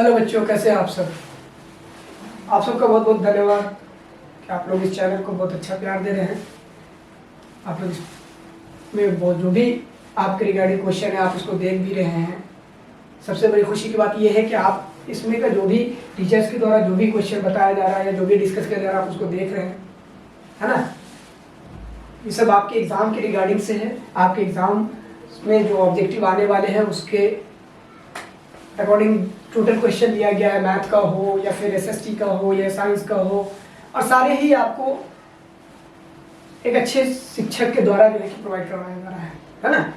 Hello बच्चों, कैसे हैं आप सब। आप सबका बहुत बहुत धन्यवाद कि आप लोग इस चैनल को बहुत अच्छा प्यार दे रहे हैं। आप लोग इसमें बहुत जो भी आपके रिगार्डिंग क्वेश्चन है आप उसको देख भी रहे हैं। सबसे बड़ी खुशी की बात यह है कि आप इसमें का जो भी टीचर्स के द्वारा जो भी क्वेश्चन बताया जा रहा है या जो भी डिस्कस किया जा रहा है आप उसको देख रहे हैं, है ना। ये सब आपके एग्ज़ाम के रिगार्डिंग से है। आपके एग्ज़ाम में जो ऑब्जेक्टिव आने वाले हैं उसके अकॉर्डिंग टोटल क्वेश्चन दिया गया है। मैथ का हो या फिर एसएसटी का हो या साइंस का हो, और सारे ही आपको एक अच्छे शिक्षक के द्वारा जो है कि प्रोवाइड करवाया जा रहा है ना।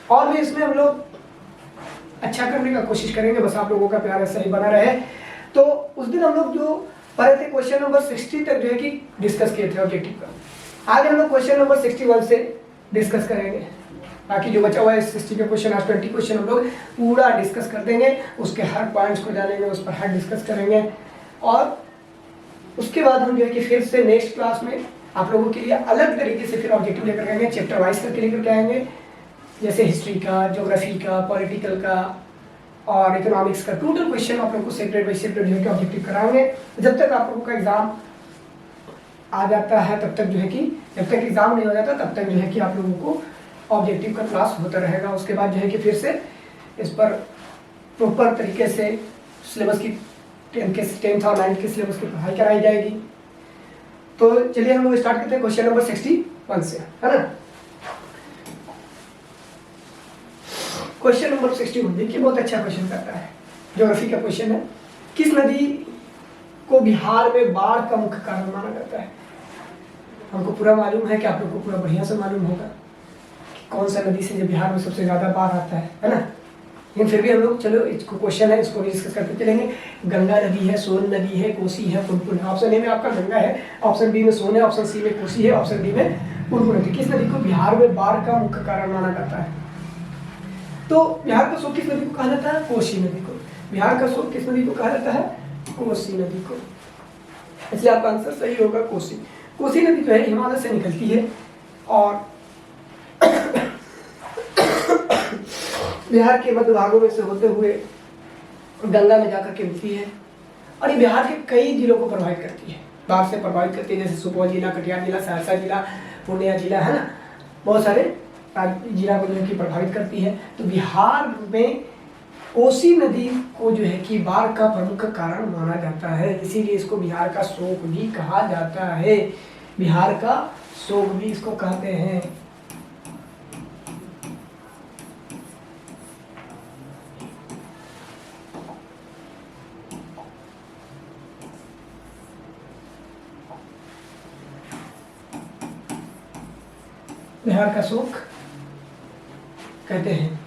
और भी इसमें हम लोग अच्छा करने का कोशिश करेंगे, बस आप लोगों का प्यार ऐसा ही बना रहे। तो उस दिन हम लोग जो पढ़े थे क्वेश्चन नंबर 60 तक जो है कि डिस्कस किए थे ऑब्जेक्टिव का। आज हम लोग क्वेश्चन नंबर 61 से डिस्कस करेंगे। बाकी जो बचा हुआ है 60 के क्वेश्चन, आज 20 क्वेश्चन हम लोग पूरा डिस्कस कर देंगे। उसके हर पॉइंट्स को जानेंगे, उस पर हर डिस्कस करेंगे। और उसके बाद हम जो है कि फिर से नेक्स्ट क्लास में आप लोगों के लिए अलग तरीके से फिर ऑब्जेक्टिव लेकर आएंगे, चैप्टर वाइज करके लेकर के आएंगे। जैसे हिस्ट्री का, ज्योग्राफी का, पॉलिटिकल का और इकोनॉमिक्स का टोटल क्वेश्चन आप लोगों को सेपरेट बाई सेपरेट जो है कि ऑब्जेक्टिव कराएंगे। जब तक आप लोगों का एग्जाम आ जाता है तब तक जो है कि, जब तक एग्जाम नहीं हो जाता तब तक जो है कि आप लोगों को ऑब्जेक्टिव का क्लास होता रहेगा। उसके बाद जो है कि फिर से इस पर प्रॉपर तरीके से सिलेबस की 10th और 9th के सिलेबस की पढ़ाई कराई जाएगी। तो चलिए हम लोग स्टार्ट करते हैं क्वेश्चन नंबर 61 से, है ना। क्वेश्चन नंबर 61 देखिए, बहुत अच्छा क्वेश्चन करता है, ज्योग्राफी का क्वेश्चन है। किस नदी को बिहार में बाढ़ का मुख्य कारण माना जाता है। हमको पूरा मालूम है कि आप लोग को पूरा बढ़िया से मालूम होगा कि कौन सा नदी से जो बिहार में सबसे ज्यादा बाढ़ आता है ना। लेकिन फिर भी हम लोग चलो इसको क्वेश्चन है, इसको डिस्कस करते चलेंगे। गंगा नदी है, सोन नदी है, कोसी है, पुनपुन है। ऑप्शन ए में आपका गंगा है, ऑप्शन बी में सोन है, ऑप्शन सी में कोसी है, ऑप्शन डी में पुनपुन नदी। किस नदी को बिहार में बाढ़ का मुख्य कारण माना जाता है। तो बिहार का स्रोत किस नदी को कहा जाता है, कोसी नदी को। बिहार का स्रोत किस नदी को कहा जाता है, कोसी नदी को। इसलिए आपका आंसर सही होगा कोसी। कोसी नदी जो है हिमालय से निकलती है और बिहार के मध्य भागों में से होते हुए गंगा में जाकर के मिलती है। और ये बिहार के कई जिलों को प्रभावित करती है, बाढ़ से प्रभावित करती है। जैसे सुपौल जिला, कटिहार जिला, सहरसा जिला, पूर्णिया जिला, है ना। बहुत सारे जिला को जो है कि प्रभावित करती है। तो बिहार में कोसी नदी को जो है कि बाढ़ का प्रमुख कारण माना जाता है, इसीलिए इसको बिहार का शोक भी कहा जाता है। बिहार का शोक भी इसको कहते हैं। बिहार का शोक कहते हैं।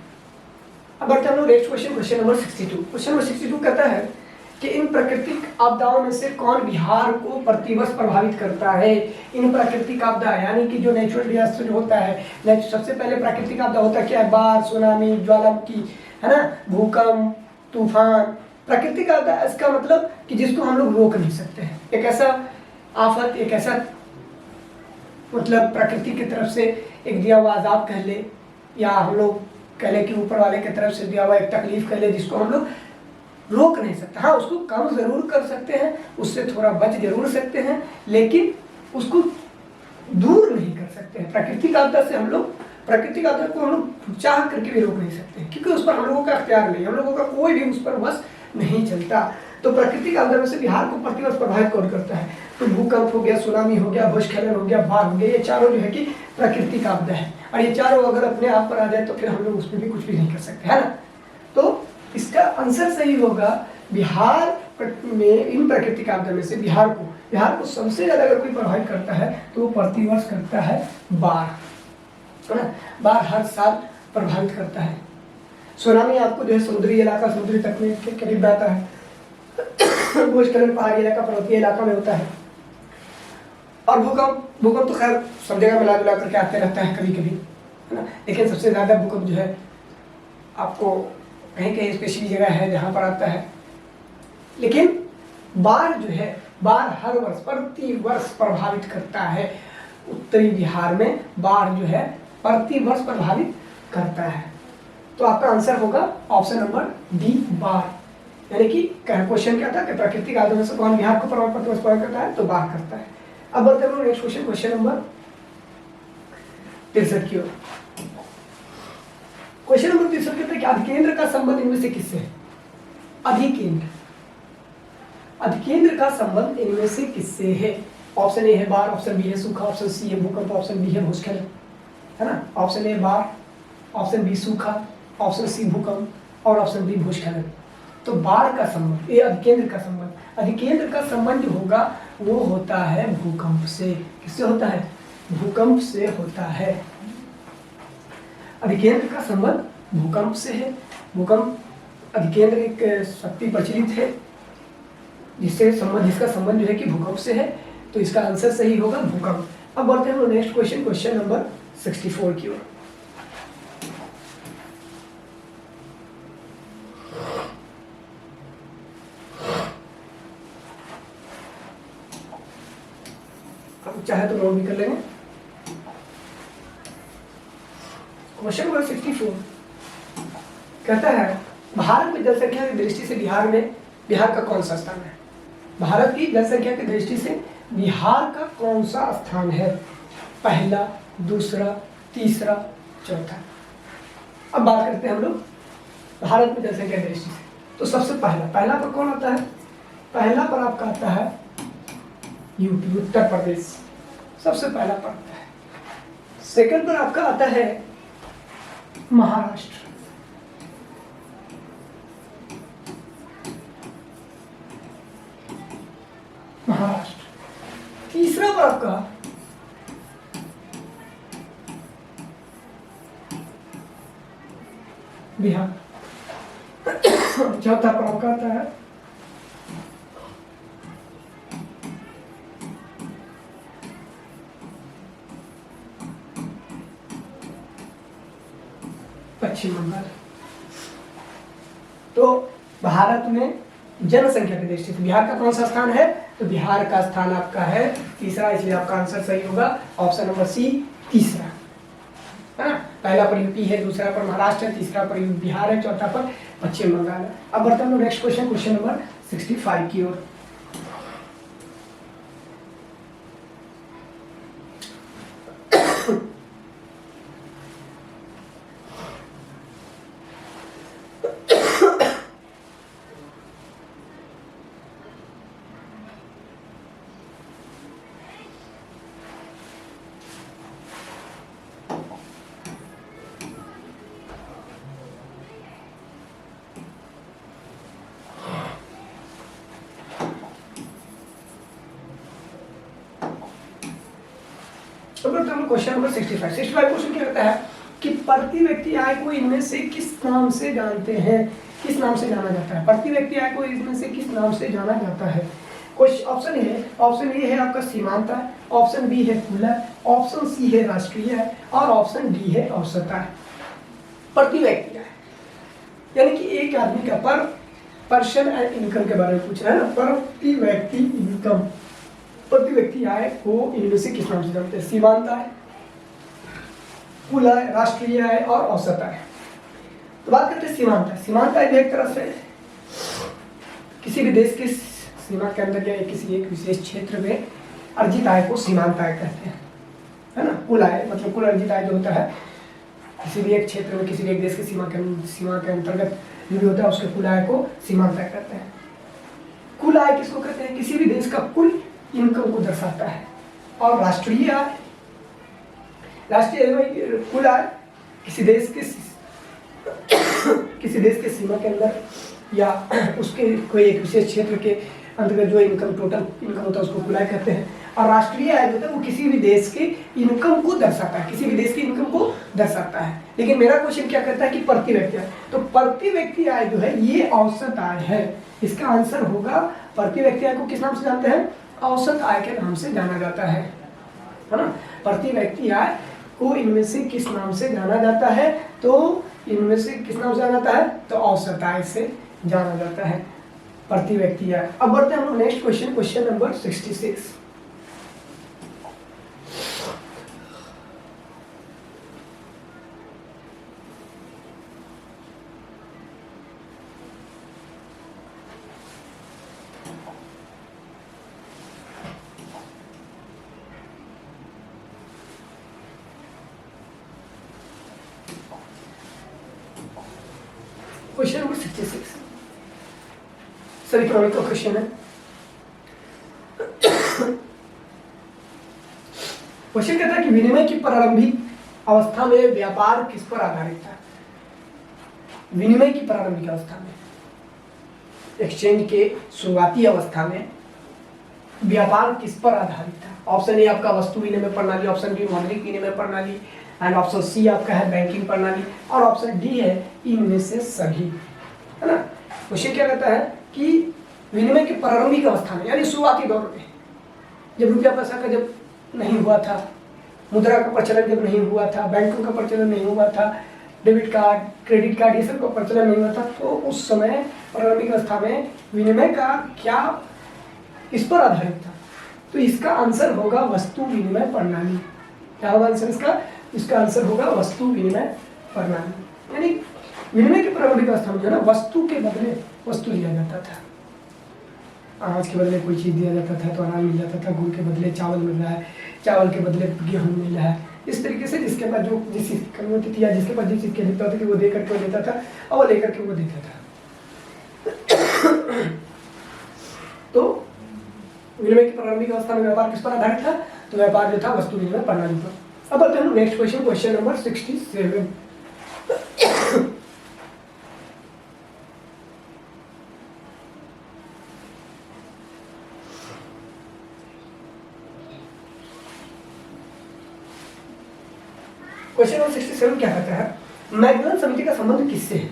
अब बढ़ते हम लोग next question, question number 62। Question number 62 कहता है कि इन प्राकृतिक आपदाओं में से कौन बिहार को प्रतिवर्ष प्रभावित करता है। इन प्राकृतिक आपदा यानी कि जो नेचुरल डिजास्टर होता है, सबसे पहले प्राकृतिक आपदा होता है क्या है, बाढ़, सुनामी, ज्वालामुखी, है ना, भूकंप, तूफान। प्राकृतिक आपदा इसका मतलब कि जिसको हम लोग रोक नहीं सकते हैं। एक ऐसा आफत, एक ऐसा मतलब प्रकृति की तरफ से एक दिया हुआ अजाब कह ले, या हम लोग कह ले कि ऊपर वाले की तरफ से दिया हुआ एक तकलीफ कह ले, जिसको हम लोग रोक नहीं सकते। हाँ, उसको कम जरूर कर सकते हैं, उससे थोड़ा बच जरूर सकते हैं, लेकिन उसको दूर नहीं कर सकते हैं। प्राकृतिक आपदा से हम लोग, प्राकृतिक आपदा को हम लोग चाह करके भी रोक नहीं सकते, क्योंकि उस पर हम लोगों का अख्तियार नहीं, हम लोगों का कोई भी उस पर बस नहीं चलता। तो प्राकृतिक आपदा में से बिहार को प्रतिवर्ष प्रभावित कौन करता है, तो भूकंप हो गया, सुनामी हो गया, भूस्खलन हो गया, बाढ़ हो गया, ये चारों जो है कि प्राकृतिक आपदा है। और ये चारों अगर अपने आप पर आ जाए तो फिर हम लोग उसमें भी कुछ भी नहीं कर सकते, है ना। तो इसका आंसर सही होगा बिहार में इन प्राकृतिक आपदा में से बिहार को सबसे ज्यादा अगर कोई प्रभावित करता है तो वो प्रतिवर्ष करता है बाढ़, है ना। बाढ़ हर साल प्रभावित करता है। सुनामी आपको जो है समुद्री इलाका, समुद्री तट में के करीब आता है। भूस्खलन पहाड़ी इलाका, पर्वतीय इलाका में होता है। और भूकंप तो खैर सब जगह मिला जुला करके आते रहता है कभी कभी, है ना। लेकिन सबसे ज़्यादा भूकंप जो है आपको कहीं कहीं स्पेशली जगह है जहाँ पर आता है। लेकिन बाढ़ जो है, बाढ़ हर वर्ष प्रतिवर्ष प्रभावित करता है। उत्तरी बिहार में बाढ़ जो है प्रतिवर्ष प्रभावित करता है। तो आपका आंसर होगा ऑप्शन नंबर डी बार। यानी कि क्वेश्चन क्या था कि प्राकृतिक आपदाओं से कौन बिहार को प्रभाव प्रभावित करता है, तो बाढ़ करता है। अब बढ़ते हैं नेक्स्ट क्वेश्चन, क्वेश्चन नंबर 63 की ओर। क्वेश्चन नंबर 63 कहता है कि अधिकेंद्र का संबंध इनमें से किससे है? अधिकेंद्र, अधिकेंद्र का संबंध इनमें से किससे है? ऑप्शन ए है बाढ़, ऑप्शन बी है सूखा, ऑप्शन सी है भूकंप, ऑप्शन डी है भूस्खलन, है ना। ऑप्शन ए बाढ़, ऑप्शन बी सूखा, ऑप्शन सी भूकंप और ऑप्शन डी भूस्खलन। तो बाढ़ का संबंध, ये अधिकेंद्र का संबंध, अधिकेंद्र का संबंध जो होगा वो होता है भूकंप से। किससे होता है? भूकंप से होता है। अधिकेंद्र का संबंध भूकंप से है। भूकंप, अधिकेंद्र एक शक्ति प्रचलित है जिससे संबंध, जिसका संबंध जो है कि भूकंप से है, तो इसका आंसर सही होगा भूकंप। अब बढ़ते हैं नेक्स्ट क्वेश्चन, क्वेश्चन नंबर 64 की ओर। अब चाहे तो नोट भी कर लेंगे। क्वेश्चन नंबर 64 कहता है भारत में जनसंख्या की दृष्टि से बिहार का कौन सा स्थान है? भारत की जनसंख्या की दृष्टि से बिहार का कौन सा स्थान है? पहला, दूसरा, तीसरा, चौथा। अब बात करते हैं हम लोग भारत में जनसंख्या की दृष्टि से। तो सबसे पहला पर कौन आता है? पहला पर आपका आता है यूपी, उत्तर प्रदेश, सबसे पहला पर आता है। सेकंड पर आपका आता है महाराष्ट्र, तीसरा पर आपका बिहार, चौथा पर आपका आता है पश्चिम बंगाल। तो भारत में जनसंख्या की दृष्टि से बिहार का कौन सा स्थान है? तो बिहार का स्थान आपका है तीसरा, इसलिए आपका आंसर सही होगा ऑप्शन नंबर सी, तीसरा, है ना। पहला पर यूपी है, दूसरा पर महाराष्ट्र है, तीसरा पर बिहार है, चौथा पर पश्चिम बंगाल है। अब बढ़ते हैं नेक्स्ट क्वेश्चन, क्वेश्चन नंबर 65 की ओर। क्वेश्चन नंबर 65 क्वेश्चन क्या कहता है कि प्रति व्यक्ति आय को इनमें से किस नाम से जानते हैं? किस नाम से जाना जाता है? प्रति व्यक्ति आय को इनमें से किस नाम से जाना जाता है? ऑप्शन ए है आपका सीमांत आय, ऑप्शन बी है कुल आय, ऑप्शन सी है राष्ट्रीय आय और ऑप्शन डी है औसत आय। प्रति व्यक्ति आय यानी कि एक आदमी का पर पर्सन एंड इनकम के बारे में पूछ रहा है ना। प्रति व्यक्ति इनकम, प्रति व्यक्ति आय को इनमें से किस नाम से जानते हैं? सीमांत आय, कुल आय, राष्ट्रीय आय और औसत आय। तो बात करते हैं सीमांत आय। सीमांत आय एक तरह से किसी भी देश की सीमा के अंदर या किसी एक विशेष क्षेत्र में अर्जित आय को सीमांत आय कहते हैं, है ना। कुल आय मतलब कुल अर्जित आय जो होता है किसी भी एक क्षेत्र में, किसी भी एक देश की सीमा के अंतर्गत जो भी होता है उसके कुल आय को सीमांत आय कहते हैं। कुल आय किसको कहते हैं? किसी भी देश का कुल इनकम को दर्शाता है। और राष्ट्रीय आय, राष्ट्रीय कुल आय किसी देश के सीमा के अंदर या उसके कोई एक विशेष क्षेत्र के अंतर्गत जो इनकम, टोटल इनकम होता है उसको कुल आय कहते हैं। और राष्ट्रीय आय जो है वो किसी भी देश के इनकम को दर्शाता है, किसी भी देश की इनकम को दर्शाता है। लेकिन मेरा क्वेश्चन क्या कहता है कि प्रति व्यक्ति आय, तो प्रति व्यक्ति आय जो है ये औसत आय है। इसका आंसर होगा प्रति व्यक्ति आय को किस नाम से जानते हैं? औसत आय के नाम से जाना जाता है ना। प्रति व्यक्ति आय को इनमें से किस नाम से जाना जाता है? तो इनमें से किस नाम से जाना जाता है? तो औसत आय से जाना जाता है प्रति व्यक्ति आय। अब बढ़ते हैं हम लोग next question, question number 66। Question number 66 सभी इकोनॉमिक का क्वेश्चन है। क्वेश्चन कहता है कि विनिमय की प्रारंभिक अवस्था में व्यापार किस पर आधारित था। विनिमय की प्रारंभिक अवस्था में, एक्सचेंज के शुरुआती अवस्था में व्यापार किस पर आधारित था। ऑप्शन ए आपका वस्तु विनिमय प्रणाली, ऑप्शन बी मौद्रिक विनिमय प्रणाली, एंड ऑप्शन सी आपका है बैंकिंग प्रणाली, और ऑप्शन डी है इनमें से सभी, है ना। क्वेश्चन क्या कहता है कि विनिमय की प्रारंभिक अवस्था में, यानी शुरुआती दौर में, जब रुपया पैसा का जब नहीं हुआ था, मुद्रा का प्रचलन जब नहीं हुआ था, बैंकों का प्रचलन नहीं हुआ था, डेबिट कार्ड, क्रेडिट कार्ड, ये सब का प्रचलन नहीं हुआ था, तो उस समय प्रारंभिक अवस्था में विनिमय का क्या इस पर आधारित था। तो इसका आंसर होगा वस्तु विनिमय प्रणाली। क्या होगा आंसर इसका? इसका आंसर होगा वस्तु विनिमय प्रणाली। यानी विनिमय की प्रारंभिक अवस्था में जो है ना, वस्तु के बदले वस्तु दिया जाता था। अनाज के बदले कोई चीज़ दिया जाता था तो अनाज मिल जाता था, गुड़ के बदले चावल मिल रहा है, चावल के बदले गेहूँ मिल रहा है। इस तरीके से जिसके पास जो जिस चीज़ की अनुमति थी या जिसके पास जिस चीज़ की अधिकता होती थी वो दे करके वो देता था और वो लेकर के वो देता था। तो विनिमय की प्रारंभिक अवस्था में व्यापार किस पर आधारित था? तो व्यापार जो था वस्तु विनिमय प्रणाली पर। अब आते हैं next question, question number 67। Question number 67 क्या कहता है? मैगलन समिति का संबंध किससे है?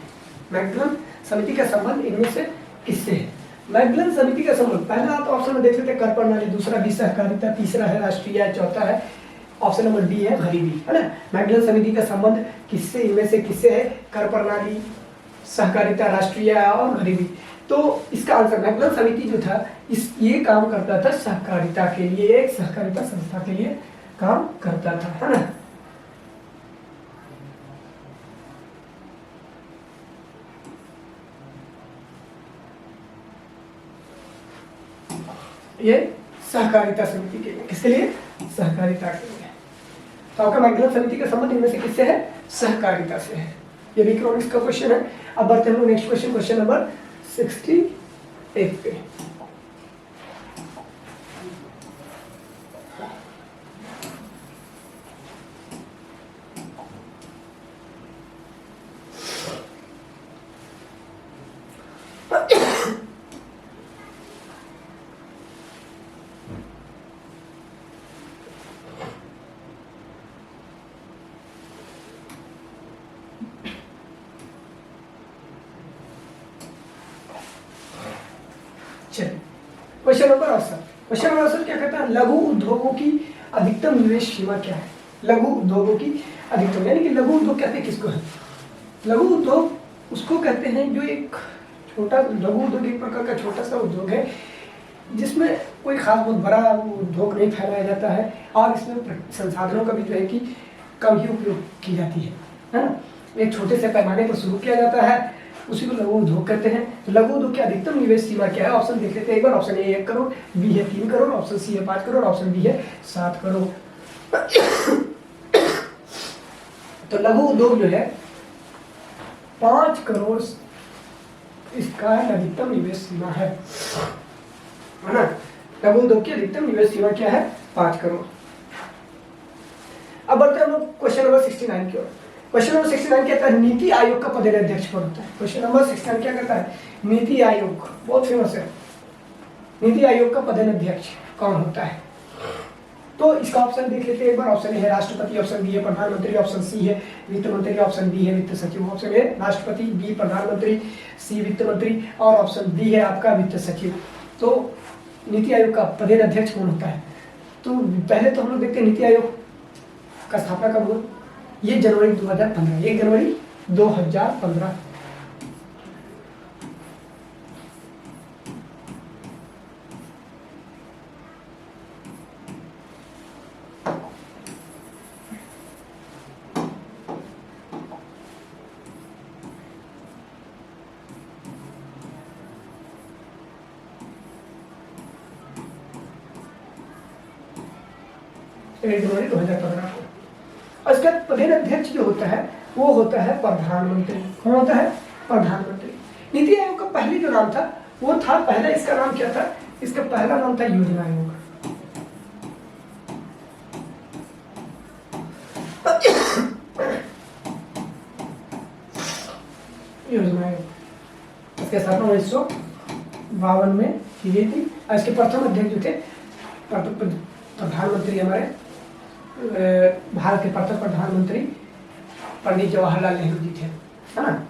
मैगलन समिति का संबंध इनमें से किससे है? मैगलन समिति का संबंध, पहला तो ऑप्शन में देख लेते हैं कर प्रणाली, दूसरा भी सहकारिता, तीसरा है राष्ट्रीय, चौथा है ऑप्शन नंबर डी है गरीबी, है ना। मैगलन समिति का संबंध किससे, इनमें से किससे है? कर प्रणाली, सहकारिता, राष्ट्रीय और गरीबी। तो इसका आंसर मैगलन समिति जो था ये काम करता था सहकारिता के लिए, एक सहकारिता संस्था के लिए काम करता था, है ना। ये सहकारिता समिति के लिए, किसके लिए? सहकारिता के लिए। तो आपका मैगलन समिति का संबंध इनमें से किससे है? सहकारिता से है। ये भी इकोनॉमिक्स का क्वेश्चन है। अब बढ़ते हैं नेक्स्ट क्वेश्चन, क्वेश्चन नंबर 68 पे। क्वेश्चन नंबर 68, क्वेश्चन नंबर 68 क्या कहता है? लघु उद्योगों की अधिकतम निवेश सीमा क्या है? लघु उद्योगों की अधिकतम, यानी कि लघु उद्योग कहते हैं किसको है? लघु उद्योग उसको कहते हैं जो एक छोटा, लघु उद्योग एक प्रकार का छोटा सा उद्योग है जिसमें कोई खास बहुत बड़ा उद्योग नहीं फैलाया जाता है और इसमें संसाधनों का भी जो है कि कम ही उपयोग की जाती है ना। एक छोटे से पैमाने पर शुरू किया जाता है, उसी को लघु उद्योग कहते हैं। तो लघु उद्योग की अधिकतम निवेश सीमा क्या है? ऑप्शन देख लेते हैं एक बार। ऑप्शन ए 1 करोड़, बी है 3 करोड़, ऑप्शन सी है 5 करोड़, ऑप्शन डी है 7 करोड़। तो लघु उद्योग जो है 5 करोड़ इसका अधिकतम निवेश सीमा है ना। लघु उद्योग की अधिकतम निवेश सीमा क्या है? 5 करोड़। अब बढ़ते हैं हम लोग क्वेश्चन नंबर 69 की ओर। क्वेश्चन नंबर 69 कहता है नीति आयोग का पदाध्यक्ष कौन होता है? क्वेश्चन नंबर 69 क्या कहता है? नीति आयोग, बहुत फेमस है। नीति आयोग का पदाध्यक्ष कौन होता है? तो इसका ऑप्शन देख लेते हैं एक बार। ऑप्शन ए है राष्ट्रपति, ऑप्शन बी है प्रधानमंत्री, ऑप्शन सी है वित्त मंत्री, ऑप्शन डी है वित्त सचिव। ऑप्शन ए राष्ट्रपति, बी प्रधानमंत्री, सी वित्त मंत्री और ऑप्शन डी है आपका वित्त सचिव। तो नीति आयोग का पदाध्यक्ष कौन होता है? तो पहले तो हम लोग देखते हैं नीति आयोग का स्थापना कब हुआ? ये जनवरी 2015, 1 जनवरी 2015। जनवरी 2015 को। और इसका पदाध्यक्ष जो होता है वो होता है प्रधानमंत्री। कौन होता है? प्रधानमंत्री। पहले जो नाम था वो था, पहले इसका नाम क्या था, इसका पहला नाम था योजना आयोग। योजना आयोग इसके स्थापना 1952 में की गई थी। और इसके प्रथम अध्यक्ष जो थे प्रधानमंत्री, हमारे भारत के प्रथम प्रधानमंत्री पंडित जवाहरलाल नेहरू जी थे, है ना।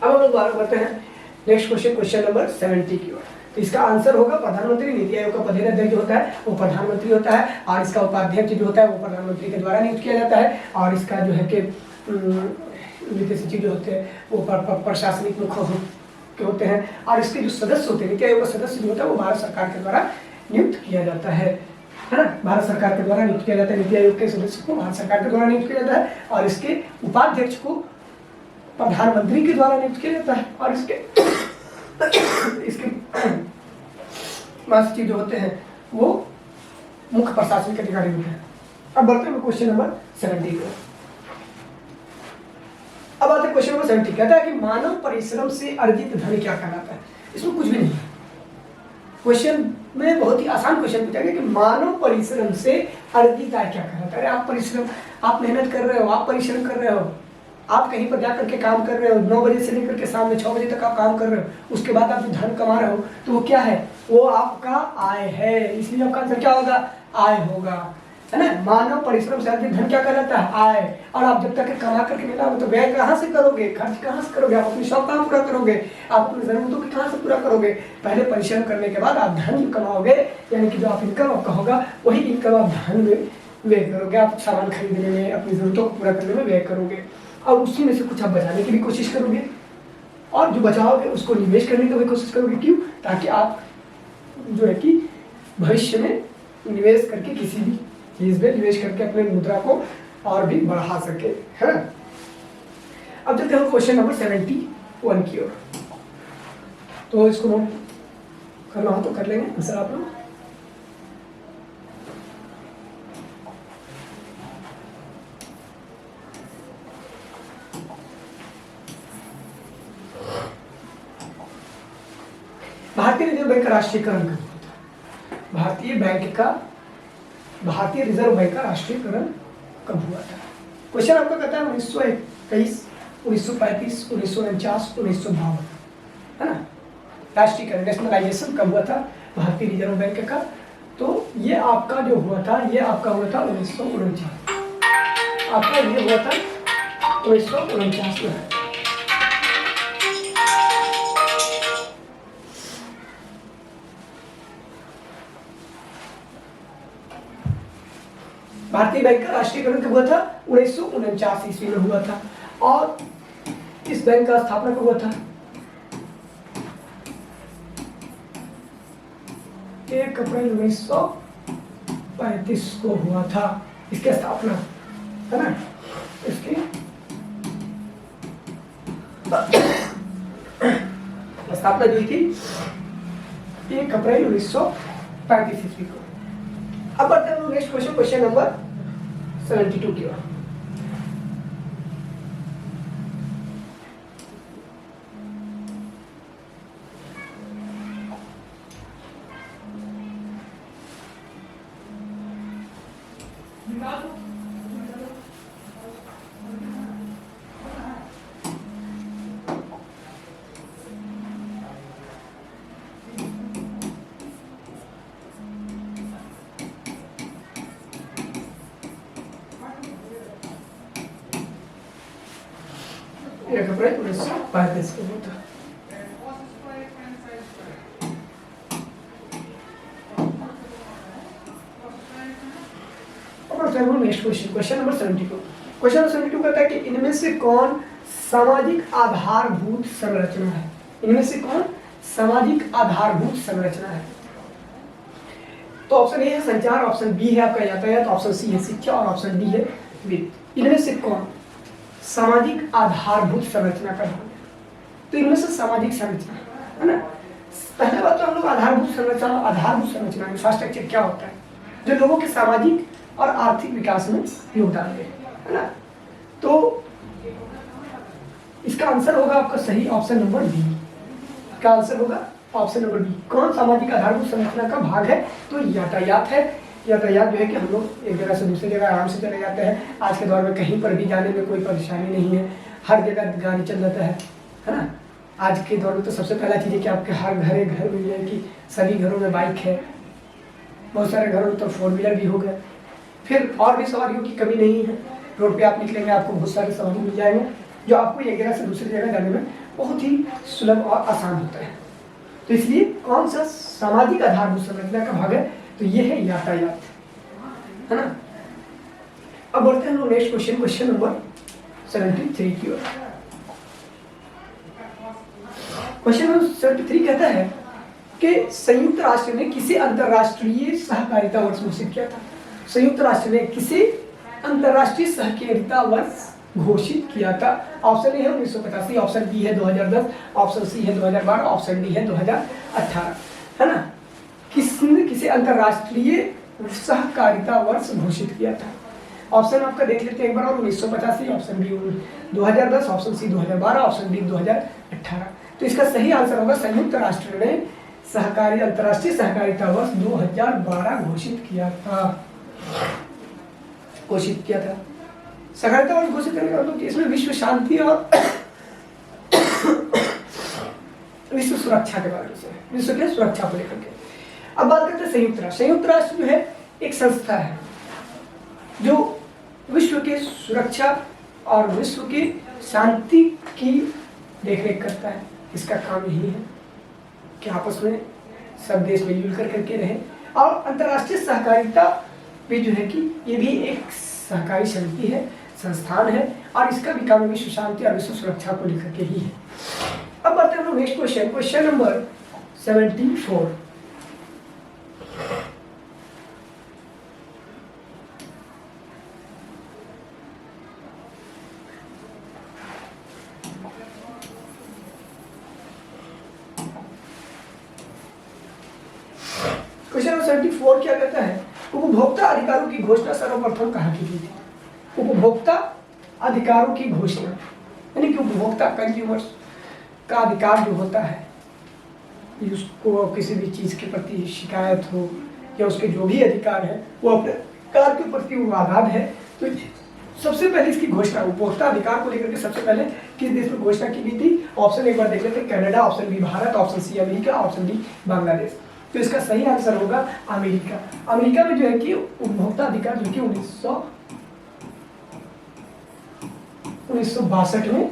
अब हम लोग बात करते हैं नेक्स्ट क्वेश्चन, क्वेश्चन नंबर 70 की ओर। तो इसका आंसर होगा प्रधानमंत्री। नीति आयोग का पदेन अध्यक्ष जो होता है वो प्रधानमंत्री होता है, और इसका उपाध्यक्ष जो होता है वो प्रधानमंत्री के द्वारा नियुक्त किया जाता है, और इसका जो है कि वित्त सचिव जो होते हैं वो प्रशासनिक मुख्य होते हैं, और इसके जो सदस्य होते हैं, नीति आयोग का सदस्य जो होता है वो भारत सरकार के द्वारा नियुक्त किया जाता है ना। भारत सरकार के द्वारा नियुक्त किया जाता है, नीति आयोग के सदस्य को भारत सरकार के द्वारा नियुक्त किया जाता है, और इसके उपाध्यक्ष को प्रधानमंत्री के द्वारा नियुक्त किया जाता है, और इसके महासचिव जो होते हैं वो मुख्य प्रशासनिक अधिकारी होते हैं। अब बढ़ते हैं क्वेश्चन नंबर 70 को। अब आते हैं क्वेश्चन नंबर 70, कहता है कि मानव परिश्रम से अर्जित धन क्या कहलाता है। इसमें कुछ भी नहीं है, क्वेश्चन में बहुत ही आसान क्वेश्चन पूछा गया कि मानव परिश्रम से अर्जित आय क्या कहलाता है। आप परिश्रम, आप मेहनत कर रहे हो, आप परिश्रम कर रहे हो, आप कहीं पर जाकर के काम कर रहे हो, 9 बजे से लेकर के शाम में 6 बजे तक आप काम कर रहे हो, उसके बाद आप जो धन कमा रहे हो तो वो क्या है, वो आपका आय है। इसलिए आपका आंसर क्या होगा, आय होगा, है ना। मानव परिश्रम से अर्जित धन क्या कहलाता है, आय। और आप जब तक कमा करके नहीं लाओगे तो व्यय कहाँ से करोगे, खर्च कहाँ से करोगे, आप अपनी शौक कहाँ पूरा करोगे, आप अपनी जरूरतों की कहाँ से पूरा करोगे। पहले परिश्रम करने के बाद आप धन कमाओगे, यानी कि जो आप इनकम आपका होगा वही इनकम आप धन में व्यय करोगे, आप सामान खरीदने में, अपनी जरूरतों को पूरा करने में व्यय करोगे, और उसी में से कुछ आप बचाने की भी कोशिश करोगे, और जो बचाओगे उसको निवेश करने की भी कोशिश करोगे। क्यों, ताकि आप जो है कि भविष्य में निवेश करके किसी भी चीज में निवेश करके अपने मुद्रा को और भी बढ़ा सके, है ना। अब चलते हैं क्वेश्चन नंबर 71 की ओर। तो इसको नोट करना हो तो कर लेंगे आंसर आप लोग। भारतीय रिजर्व बैंक का राष्ट्रीयकरण कब हुआ था। भारतीय रिजर्व बैंक का राष्ट्रीयकरण कब हुआ था। क्वेश्चन आपका कहता है 1921, 1935, 1949, 1952, है ना। राष्ट्रीयकरण, नेशनलाइजेशन कब हुआ था भारतीय रिजर्व बैंक का। तो ये आपका जो हुआ था, ये आपका हुआ था 1949, आपका ये हुआ था 1949 में। भारतीय बैंक का राष्ट्रीयकरण कब हुआ था, 1949 ईस्वी में हुआ था। और इस बैंक का स्थापना कब हुआ था, 1 अप्रैल 1935 को हुआ था इसकी स्थापना, है ना। इसकी स्थापना जो थी 1 अप्रैल 1935 ईस्वी को। अब बढ़ते हैं नेक्स्ट क्वेश्चन, क्वेश्चन नंबर 72 की ओर। अप्रैल 1935 को हुआ था। Next question, question number 72। Question number 72 कहता है कि इनमें से कौन सामाजिक आधारभूत संरचना है। इनमें से कौन सामाजिक आधारभूत संरचना है। तो ऑप्शन ए है संचार, ऑप्शन बी है आपका यातायात, ऑप्शन सी है शिक्षा, और ऑप्शन डी है वित्त। इनमें से कौन सामाजिक आधारभूत संरचना का नाम है। तो इनमें से सामाजिक संरचना, है ना। पहले बात तो हम लोग आधारभूत संरचना इंफ्रास्ट्रक्चर क्या होता है, जो लोगों के सामाजिक और आर्थिक विकास में योगदान दे, है ना। तो इसका आंसर होगा आपका सही ऑप्शन नंबर बी, का आंसर होगा ऑप्शन नंबर बी। कौन सामाजिक आधारभूत संरचना का भाग है? तो यातायात है। यातायात जो है कि हम लोग एक जगह से दूसरी जगह आराम से चले जाते हैं। आज के दौर में कहीं पर भी जाने में कोई परेशानी नहीं है, हर जगह गाड़ी चल जाता है ना। आज के दौर में तो सबसे पहला चीज़ है कि आपके हर घर मिल जाए, कि सभी घरों में बाइक है, बहुत सारे घरों में तो 4 व्हीलर भी हो गए। फिर और भी सवारियों की कमी नहीं है, रोड पे आप निकलेंगे आपको बहुत सारे सवारी मिल जाएंगे, जो आपको एक जगह से दूसरी जगह जाने में बहुत ही सुलभ और आसान होता है। तो इसलिए कौन सा सामाजिक आधारभूत संरचना का भाग है? तो ये है यातायात, है ना। अब बढ़ते हैं नेक्स्ट क्वेश्चन, क्वेश्चन नंबर 73 की ओर। क्वेश्चन नंबर 73 कहता है कि संयुक्त राष्ट्र ने किसे अंतरराष्ट्रीय सहकारिता वर्ष घोषित किया था? संयुक्त राष्ट्र ने किसे अंतरराष्ट्रीय सहकारिता वर्ष घोषित किया था? ऑप्शन ए है 1985, ऑप्शन बी है 2010, ऑप्शन सी है 2012, ऑप्शन डी है 2018, है ना। किसने किसे अंतरराष्ट्रीय सहकारिता वर्ष घोषित किया था? ऑप्शन आपका देख लेते हैं एक बार और। 1985, option B 2010, option C 2012, option D 2018। तो इसका सही आंसर होगा संयुक्त राष्ट्र ने अंतरराष्ट्रीय सहकारिता वर्ष 2012 घोषित किया था। सहकारिता वर्ष घोषित करने का मतलब इसमें विश्व शांति और विश्व सुरक्षा के बारे में, विश्व के सुरक्षा को लेकर के। अब बात करते हैं संयुक्त राष्ट्र। संयुक्त राष्ट्र जो है एक संस्था है जो विश्व के सुरक्षा और विश्व की शांति की देखरेख करता है। इसका काम यही है कि आपस में सब देश मिलजुल करके रहे। और अंतर्राष्ट्रीय सहकारिता भी जो है कि ये भी एक सहकारी समिति है, संस्थान है, और इसका भी काम विश्व शांति और विश्व सुरक्षा को लेकर के ही है। अब बढ़ते हैं next question, question number 74। Question number 74 क्या कहता है? उपभोक्ता अधिकारों की घोषणा सर्वप्रथम कहाँ की गई थी? उपभोक्ता अधिकारों की घोषणा, यानी कि उपभोक्ता कंज्यूमर्स का अधिकार जो होता है, उसको किसी भी चीज़ के प्रति शिकायत हो या उसके जो भी अधिकार है वो अपने अधिकार के प्रति वो आज़ाद है। तो सबसे पहले इसकी घोषणा उपभोक्ता अधिकार को लेकर के सबसे पहले किस देश में घोषणा की गई थी? ऑप्शन एक बार देख लेते हैं, Canada, option B Bharat, option C America, option D Bangladesh. तो इसका सही आंसर होगा अमेरिका। अमेरिका में जो है कि उपभोक्ता अधिकार जो कि 1962 में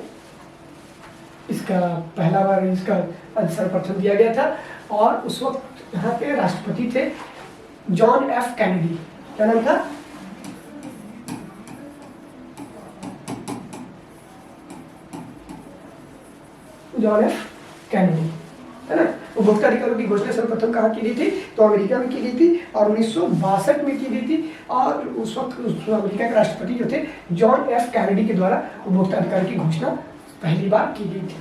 इसका पहला बार इसका सर्वप्रथम दिया गया था। और उस वक्त यहाँ के राष्ट्रपति थे जॉन एफ कैनेडी। क्या नाम था? जॉन एफ कैनेडी, है ना। उपभोक्ता अधिकारों की घोषणा सर्वप्रथम कहाँ की गई थी? तो अमेरिका में की गई थी और 1962 में की गई थी। और उस वक्त अमेरिका के राष्ट्रपति जो थे जॉन एफ कैनेडी के द्वारा उपभोक्ता अधिकार की घोषणा पहली बार की गई थी।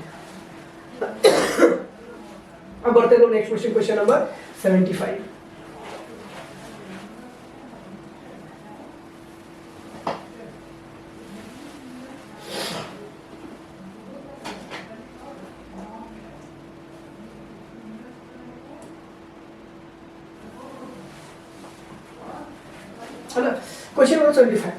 अब बढ़ते हैं next question, question number 75। Question number 75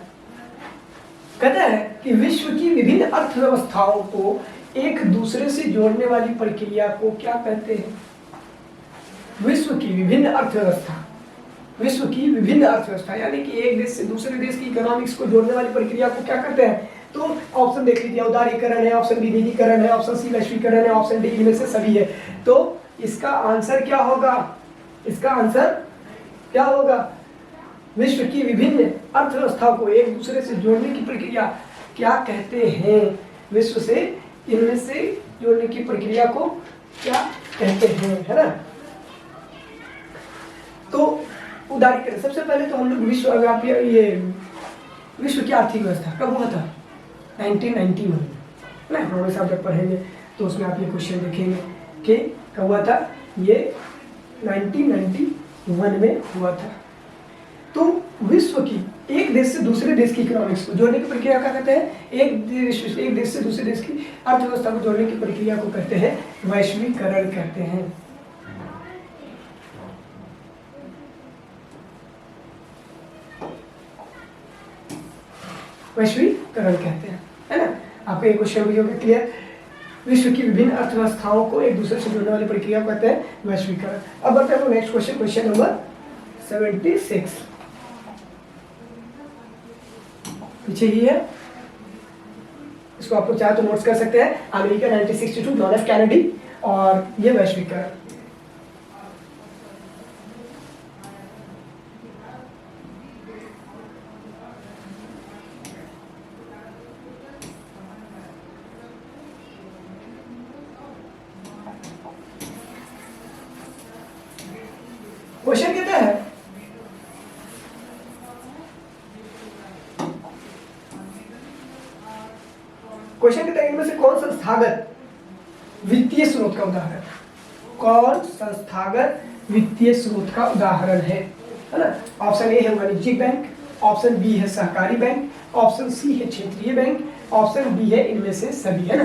कहता है कि विश्व की विभिन्न अर्थव्यवस्थाओं को एक दूसरे से जोड़ने वाली प्रक्रिया को क्या कहते हैं? विश्व की विभिन्न अर्थव्यवस्था यानी कि एक देश से दूसरे देश की इकोनॉमिक्स को जोड़ने वाली प्रक्रिया को क्या कहते हैं? तो ऑप्शन देख लीजिए, उदारीकरण है, ऑप्शन बी निजीकरण है, ऑप्शन सी वैश्वीकरण है, ऑप्शन डी इनमें से सभी है। तो इसका आंसर क्या होगा? इसका आंसर क्या होगा? विश्व की विभिन्न अर्थव्यवस्थाओं को एक दूसरे से जोड़ने की प्रक्रिया क्या कहते हैं? विश्व से इनमें से जोड़ने की प्रक्रिया को क्या कहते हैं, है ना। तो उदारीकरण, सबसे पहले तो हम लोग विश्वव्यापी ये विश्व की आर्थिक व्यवस्था कब हुआ था? 1991 ना। हमारे साथ जब पढ़ेंगे तो उसमें आप ये क्वेश्चन देखेंगे कि कब हुआ था। ये 1991 में हुआ था। तो विश्व की एक देश से दूसरे देश की इकोनॉमिक्स को जोड़ने की प्रक्रिया क्या कहते हैं? एक देश से दूसरे देश की अर्थव्यवस्था को जोड़ने की प्रक्रिया को कहते हैं वैश्वीकरण कहते हैं। वैश्वीकरण कहते हैं, है ना। आपको एक क्वेश्चन भी होगा क्लियर। विश्व की विभिन्न अर्थव्यवस्थाओं को एक दूसरे से जोड़ने वाली प्रक्रिया को कहते हैं वैश्वीकरण। अब बढ़ते हैं नेक्स्ट क्वेश्चन, क्वेश्चन नंबर 76। पीछे ही है, इसको आप लोग चाहे तो नोट्स कर सकते हैं। अमेरिका 1962, जॉन एफ कैनेडी, और ये वैश्वीकरण। क्वेश्चन कहता है इनमें से कौन संस्थागत वित्तीय स्रोत का उदाहरण, कौन संस्थागत वित्तीय स्रोत का उदाहरण है ना। ऑप्शन ए है वाणिज्यिक बैंक, ऑप्शन बी है सहकारी बैंक, ऑप्शन सी है क्षेत्रीय बैंक, ऑप्शन डी है इनमें से सभी, है ना।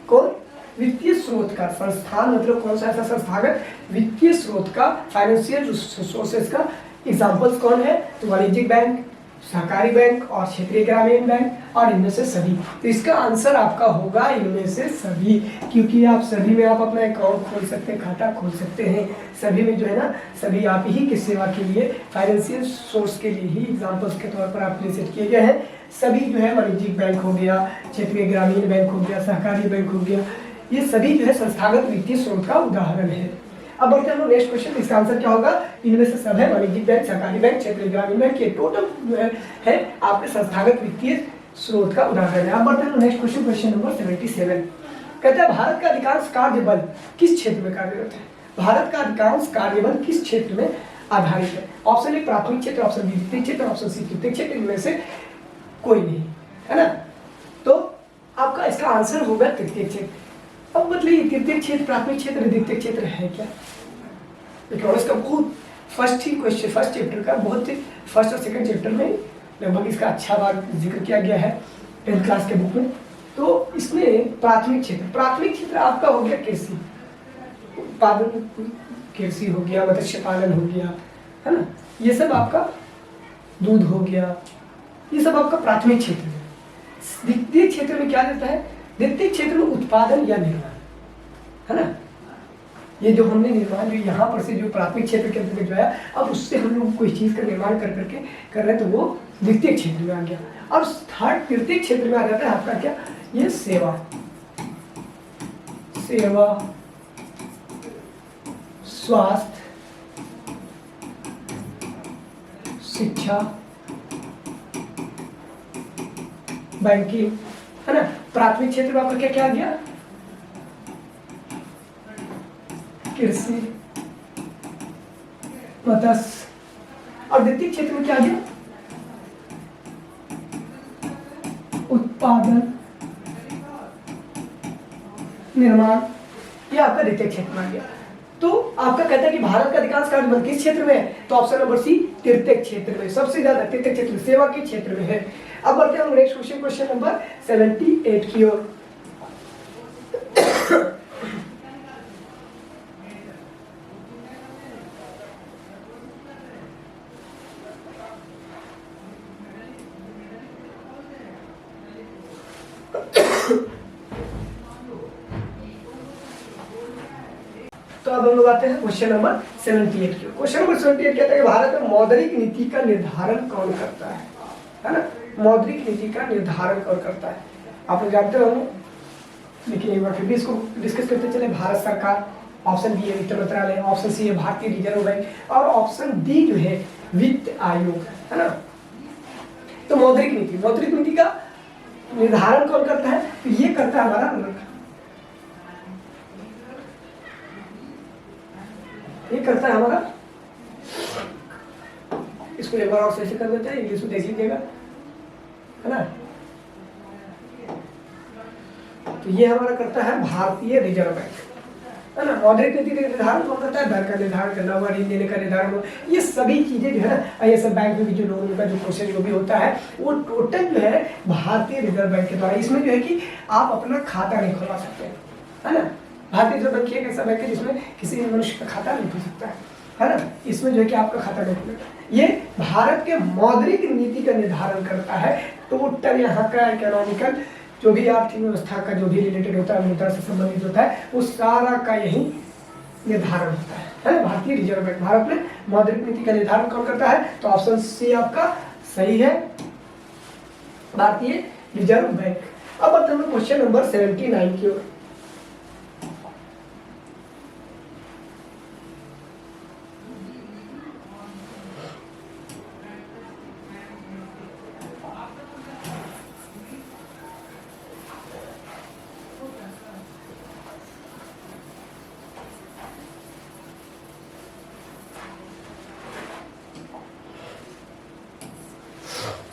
कौन वित्तीय स्रोत का, संस्थान मतलब कौन सा ऐसा संस्थागत वित्तीय स्रोत का, फाइनेंशियल सोर्सेज का एग्जांपल्स कौन है? तो वाणिज्यिक बैंक, सहकारी बैंक और क्षेत्रीय ग्रामीण बैंक और इनमें से सभी। तो इसका आंसर आपका होगा इनमें से सभी, क्योंकि आप सभी में आप अपना अकाउंट खोल सकते हैं, खाता खोल सकते हैं। सभी में जो है ना, सभी आप ही की सेवा के लिए, फाइनेंशियल सोर्स के लिए ही एग्जांपल्स के तौर पर आपके लिए सेट किए गए हैं। सभी जो है वाणिज्यिक बैंक हो गया, क्षेत्रीय ग्रामीण बैंक हो गया, सहकारी बैंक हो गया, ये सभी जो है संस्थागत वित्तीय स्रोत का उदाहरण है। अब बढ़ते हैं हम नेक्स्ट क्वेश्चन, इसका आंसर क्या होगा? इनमें से सब है वाणिज्यिक बैंक, सहकारी बैंक, क्षेत्रीय ग्रामीण बैंक, ये टोटल जो है आपके संस्थागत वित्तीय स्रोत का उदाहरण है। अब बढ़ते हैं नेक्स्ट क्वेश्चन, क्वेश्चन नंबर 77। कहता है भारत का अधिकांश कार्यबल किस क्षेत्र में कार्यरत है? भारत का अधिकांश कार्यबल किस क्षेत्र में आधारित है? ऑप्शन ए प्राथमिक क्षेत्र, ऑप्शन बी द्वितीय क्षेत्र, ऑप्शन सी तृतीय क्षेत्र, इनमें से कोई नहीं, है ना। तो आपका इसका आंसर होगा तृतीय क्षेत्र। अब मतलब तृतीय क्षेत्र, प्राथमिक क्षेत्र, द्वितीय क्षेत्र है क्या? इकोनॉमिक्स का बहुत फर्स्ट चैप्टर का बहुत ही फर्स्ट और सेकंड चैप्टर में लगभग इसका अच्छा बार जिक्र किया गया है 10th क्लास के बुक में। तो इसमें प्राथमिक क्षेत्र आपका हो गया कृषि उत्पादन, कृषि हो गया, मत्स्य पालन हो गया, है ना, ये सब आपका दूध हो गया, ये सब आपका प्राथमिक क्षेत्र है। द्वितीय क्षेत्र में क्या रहता है? द्वितीय क्षेत्र में उत्पादन या निर्माण, है ना। ये जो हमने निर्माण जो यहाँ पर से जो प्राथमिक क्षेत्र के अंतर्गत जो है, अब उससे हम लोग कोई चीज़ का निर्माण कर रहे हैं, तो वो द्वितीय क्षेत्र में आ गया। और तृतीय क्षेत्र में आ जाता है आपका क्या? ये सेवा, स्वास्थ्य, शिक्षा, बैंकिंग, है ना। प्राथमिक क्षेत्र में आपका क्या क्या आ गया? कृषि, मत्स्य, और द्वितीय क्षेत्र में क्या आ गया? उत्पादन, निर्माण, ये आपका द्वितीय क्षेत्र में आ गया। तो आपका कहता है कि भारत का अधिकांश कार्यबल किस क्षेत्र में है? तो ऑप्शन नंबर सी तृतीय क्षेत्र में, सबसे ज्यादा तृतीय क्षेत्र सेवा के क्षेत्र में है। अब बढ़ते हैं हम नेक्स्ट क्वेश्चन, क्वेश्चन नंबर 78 की ओर। तो अब हम लोग आते हैं क्वेश्चन नंबर 78 की। क्वेश्चन नंबर 78 कहता है कि भारत में मौद्रिक नीति का निर्धारण कौन करता है ना। मौद्रिक नीति का निर्धारण कौन करता है? आप लोग जानते हो, लेकिन एक बार फिर भी इसको डिस्कस करते चले। भारत सरकार, ऑप्शन बी है वित्त मंत्रालय, ऑप्शन सी है भारतीय रिजर्व बैंक, और ऑप्शन डी जो है वित्त आयोग, है ना। तो मौद्रिक नीति का निर्धारण कौन करता है? तो ये करता है हमारा, ये करता है हमारा, इसको एक बार और सही से कर देते हैं, इंग्लिश में देख लीजिएगा, है ना। तो ये हमारा करता है भारतीय रिजर्व बैंक, है ना। मौद्रिक नीति का निर्धारण कौन करता है? दर का निर्धारण करना हुआ, ऋण देने का निर्धारण हुआ, ये सभी चीजें जो है ना, ये सब बैंक में भी जो लोन का जो प्रोसेस जो भी होता है वो टोटल जो है भारतीय रिजर्व बैंक के द्वारा। इसमें जो है कि आप अपना खाता नहीं खुलवा सकते, है ना। भारतीय रिजर्व बैंक एक ऐसा बैंक है जिसमें किसी मनुष्य का खाता नहीं खुल सकता है ना। इसमें जो है कि आपका खाता नहीं खुलेगा। ये भारत के मौद्रिक नीति का निर्धारण करता है। टोटल यहाँ का इकोनॉमिकल जो भी आर्थिक व्यवस्था का जो भी रिलेटेड होता है, मुद्रा से संबंधित होता है, वो सारा का यही निर्धारण होता है ना। भारतीय रिजर्व बैंक, भारत में मौद्रिक नीति का निर्धारण कौन करता है? तो ऑप्शन सी आपका सही है, भारतीय रिजर्व बैंक। अब बढ़ते हैं क्वेश्चन नंबर 79 की ओर।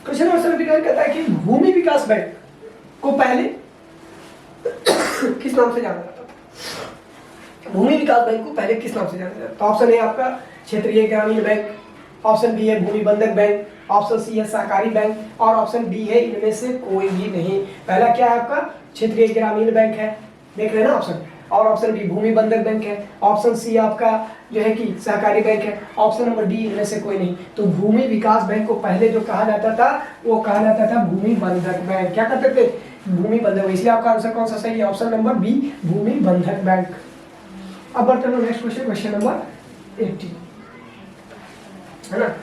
क्वेश्चन नंबर 79 कहता है कि भूमि विकास बैंक को पहले किस नाम से जाना जाता था? भूमि विकास बैंक को पहले किस नाम से जाना जाता था? ऑप्शन ए आपका क्षेत्रीय ग्रामीण बैंक, ऑप्शन बी है भूमि बंधक बैंक, ऑप्शन सी है सहकारी बैंक और ऑप्शन डी है इनमें से कोई भी नहीं। पहला क्या है आपका? क्षेत्रीय ग्रामीण बैंक है, देख रहे हैं ना ऑप्शन, और ऑप्शन बी भूमि बंधक बैंक है, ऑप्शन सी आपका जो है कि सहकारी बैंक है, ऑप्शन नंबर डी इनमें से कोई नहीं। तो भूमि विकास बैंक को पहले जो कहा जाता था वो कहा जाता था भूमि बंधक बैंक। क्या कहते थे? भूमि बंधक। इसलिए आपका आंसर कौन सा सही है? ऑप्शन नंबर बी भूमि बंधक बैंक। अब बढ़ते हैं नेक्स्ट क्वेश्चन, क्वेश्चन नंबर 80, है ना।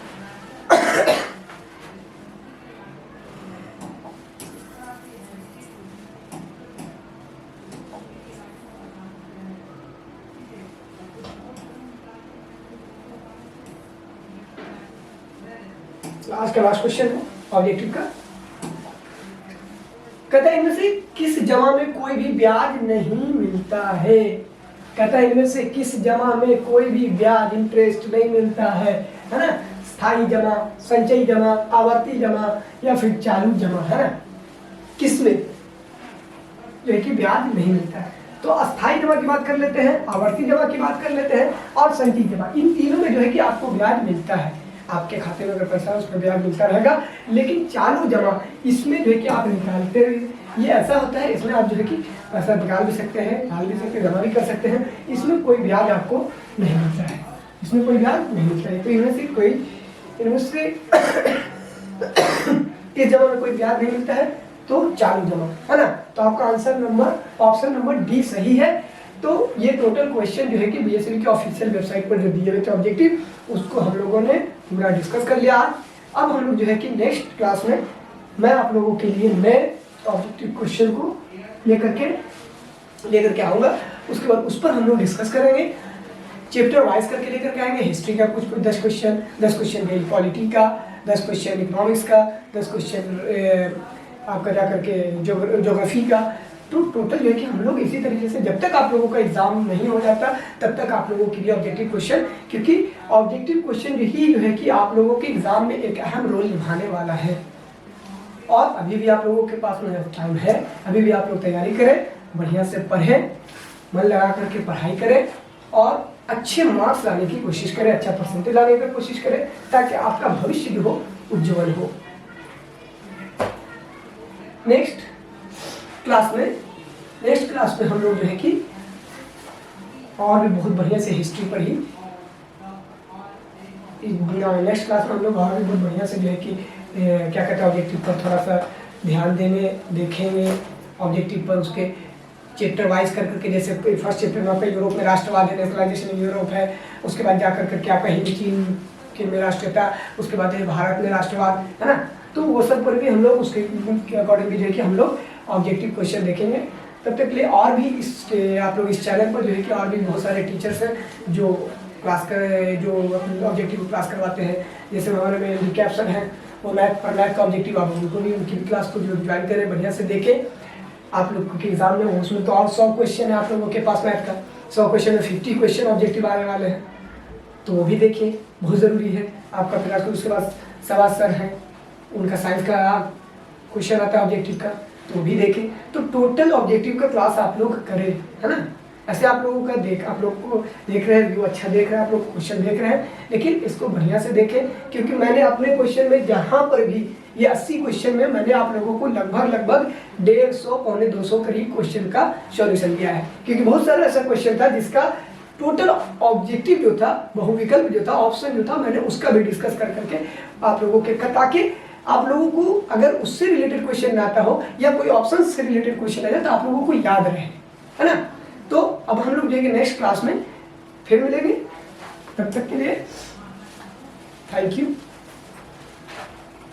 आज का लास्ट क्वेश्चन है ऑब्जेक्टिव का। कहता है इनमें से किस जमा में कोई भी ब्याज नहीं मिलता है? कहता है इनमें से किस जमा में कोई भी ब्याज इंटरेस्ट नहीं मिलता है ना। स्थायी जमा, संचयी जमा, आवर्ती जमा या फिर चालू जमा, है ना। किसमें जो है कि ब्याज नहीं मिलता है? तो अस्थायी जमा की बात कर लेते हैं, आवर्ती जमा की बात कर लेते हैं और संचयी जमा। इन तीनों में जो है कि आपको ब्याज मिलता है। आपके खाते में अगर पैसा है उस पर ब्याज मिलता रहेगा। लेकिन चालू जमा, इसमें जो है कि आप निकालते, ये ऐसा होता है इसमें आप जो है कि पैसा निकाल भी सकते हैं, डाल भी सकते हैं, जमा भी कर सकते हैं। इसमें कोई ब्याज आपको नहीं मिलता है, इसमें कोई ब्याज नहीं मिलता है। तो इनमें से इस जमा में कोई ब्याज नहीं मिलता है तो चालू जमा, है ना। तो आपका answer number option number D सही है। तो ये टोटल क्वेश्चन जो है कि बीएसएल की ऑफिशियल वेबसाइट पर जो दिए हुए थे ऑब्जेक्टिव, उसको हम लोगों ने पूरा डिस्कस कर लिया। अब हम लोग जो है कि नेक्स्ट क्लास में मैं आप लोगों के लिए नए ऑब्जेक्टिव क्वेश्चन को लेकर के आऊँगा। उसके बाद उस पर हम लोग डिस्कस करेंगे, चैप्टर वाइज करके लेकर के आएंगे। हिस्ट्री का कुछ 10 क्वेश्चन है, पॉलिटी का 10 क्वेश्चन, इकोनॉमिक्स का 10 क्वेश्चन, आपका जा करके ज्योग्राफी का। तो टोटल जो है कि हम लोग इसी तरीके से जब तक आप लोगों का एग्जाम नहीं हो जाता तब तक आप लोगों के लिए ऑब्जेक्टिव क्वेश्चन, क्योंकि ऑब्जेक्टिव क्वेश्चन ही जो है कि आप लोगों के एग्जाम में एक अहम रोल निभाने वाला है। और अभी भी आप लोगों के पास में टाइम है, अभी भी आप लोग तैयारी करें, बढ़िया से पढ़ें, मन लगा करके पढ़ाई करें और अच्छे मार्क्स लाने की कोशिश करें, अच्छा परसेंटेज लाने की कोशिश करें, ताकि आपका भविष्य जो हो उज्जवल हो। नेक्स्ट क्लास में हम लोग जो है कि और भी बहुत बढ़िया से हिस्ट्री पढ़ी। नेक्स्ट क्लास में हम लोग और भी बहुत बढ़िया से जो है कि क्या कहते हैं ऑब्जेक्टिव पर थोड़ा सा ध्यान देखेंगे ऑब्जेक्टिव पर, उसके चैप्टर वाइज करके। जैसे फर्स्ट चैप्टर में आपका यूरोप में राष्ट्रवाद है, नेशनलाइजेशन इन यूरोप है। उसके बाद जाकर करके आपका हिंदी चीन के में राष्ट्रीयता, उसके बाद भारत में राष्ट्रवाद, है ना। तो वो सब पर भी हम लोग उसके अकॉर्डिंग भी जो है कि हम लोग ऑब्जेक्टिव क्वेश्चन देखेंगे। तब तक के लिए और भी आप लोग इस चैनल पर जो है कि और भी बहुत सारे टीचर्स हैं जो ऑब्जेक्टिव क्लास करवाते हैं। जैसे हमारे में रिकैप सर हैं, वो मैथ का ऑब्जेक्टिव, आप उनको भी उनकी क्लास को जो ज्वाइन करें, बढ़िया से देखें। आप लोग के एग्जाम में उसमें तो और 100 क्वेश्चन है आप लोगों के पास मैथ का, 100 क्वेश्चन में 50 क्वेश्चन ऑब्जेक्टिव आने वाले हैं, तो वो भी देखिए, बहुत ज़रूरी है आपका। फिर उसके बाद सवाल सर हैं, उनका साइंस का क्वेश्चन आता है ऑब्जेक्टिव का, तो भी देखें। तो टोटल ऑब्जेक्टिव का क्लास आप लोग करें, है ना। ऐसे आप लोगों का आप लोग को देख रहे हैं, व्यू अच्छा देख रहे हैं, आप लोग क्वेश्चन देख रहे हैं, लेकिन इसको बढ़िया से देखें, क्योंकि मैंने अपने क्वेश्चन में जहाँ पर भी ये 80 क्वेश्चन में मैंने आप लोगों को लगभग 150 पौने 200 करीब क्वेश्चन का सॉल्यूशन दिया है, क्योंकि बहुत सारा ऐसा क्वेश्चन था जिसका टोटल ऑब्जेक्टिव जो था, बहुविकल्प जो था, ऑप्शन जो था, मैंने उसका भी डिस्कस कर करके आप लोगों के, ताकि आप लोगों को अगर उससे रिलेटेड क्वेश्चन ना आता हो या कोई ऑप्शन से रिलेटेड क्वेश्चन आ जाए तो आप लोगों को याद रहे, है ना। तो अब हम लोग जाएंगे नेक्स्ट क्लास में, फिर मिलेंगे, तब तक के लिए थैंक यू।